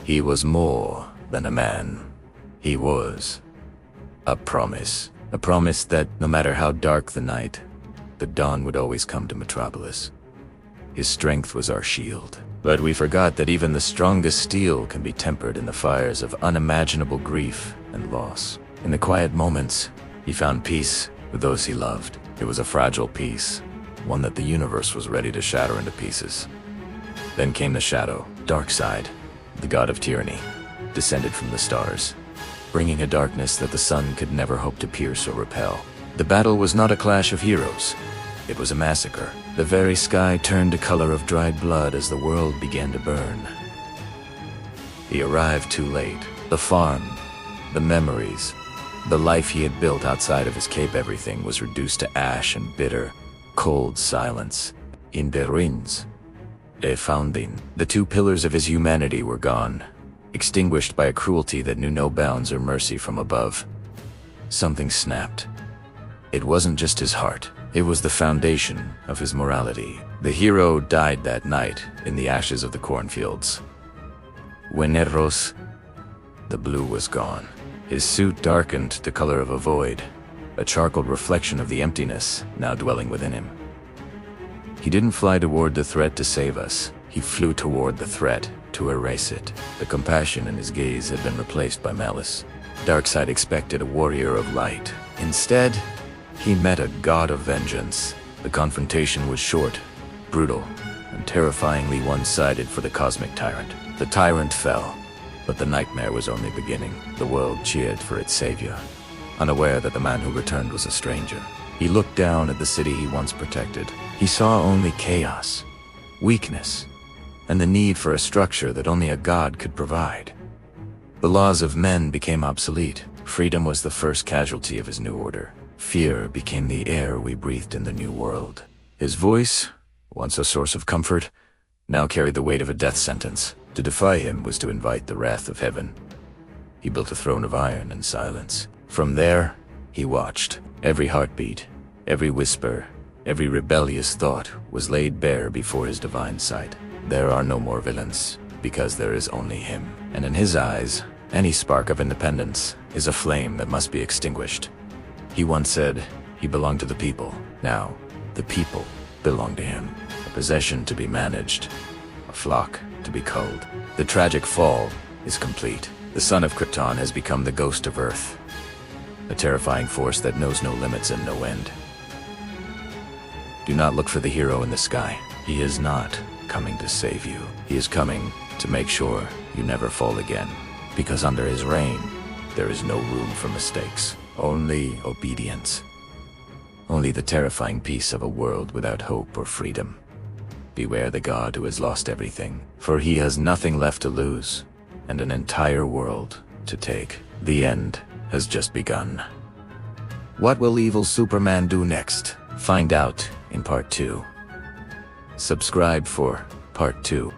He was more than a man. He was a promise. A promise that no matter how dark the night, the dawn would always come to Metropolis. His strength was our shield. But we forgot that even the strongest steel can be tempered in the fires of unimaginable grief and loss. In the quiet moments, he found peace with those he loved. It was a fragile peace, one that the universe was ready to shatter into pieces. Then came the shadow. Darkseid, the god of tyranny, descended from the stars, bringing a darkness that the sun could never hope to pierce or repel. The battle was not a clash of heroes. It was a massacre. The very sky turned the color of dried blood as the world began to burn. He arrived too late. The farm, the memories, the life he had built outside of his cape, everything was reduced to ash and bitter, cold silence. In Berins, Founding, the two pillars of his humanity were gone, extinguished by a cruelty that knew no bounds or mercy from above. Something snapped. It wasn't just his heart. It was the foundation of his morality. The hero died that night in the ashes of the cornfields. Wenneros, the blue was gone. His suit darkened the color of a void, a charcoal reflection of the emptiness now dwelling within him. He didn't fly toward the threat to save us. He flew toward the threat to erase it. The compassion in his gaze had been replaced by malice. Darkseid expected a warrior of light. Instead, he met a god of vengeance. The confrontation was short, brutal, and terrifyingly one-sided for the cosmic tyrant. The tyrant fell, but the nightmare was only beginning. The world cheered for its savior, unaware that the man who returned was a stranger. He looked down at the city he once protected. He saw only chaos, weakness, and the need for a structure that only a god could provide. The laws of men became obsolete. Freedom was the first casualty of his new order. Fear became the air we breathed in the new world. His voice, once a source of comfort, now carried the weight of a death sentence. To defy him was to invite the wrath of heaven. He built a throne of iron and silence. From there, he watched. Every heartbeat, every whisper, every rebellious thought was laid bare before his divine sight. There are no more villains, because there is only him. And in his eyes, any spark of independence is a flame that must be extinguished. He once said he belonged to the people. Now, the people belong to him. A possession to be managed, a flock to be culled. The tragic fall is complete. The son of Krypton has become the ghost of Earth, a terrifying force that knows no limits and no end. Do not look for the hero in the sky. He is not coming to save you. He is coming to make sure you never fall again. Because under his reign, there is no room for mistakes. Only obedience. Only the terrifying peace of a world without hope or freedom. Beware the god who has lost everything, for he has nothing left to lose, and an entire world to take. The end has just begun. What will evil Superman do next? Find out in part 2. Subscribe for part 2.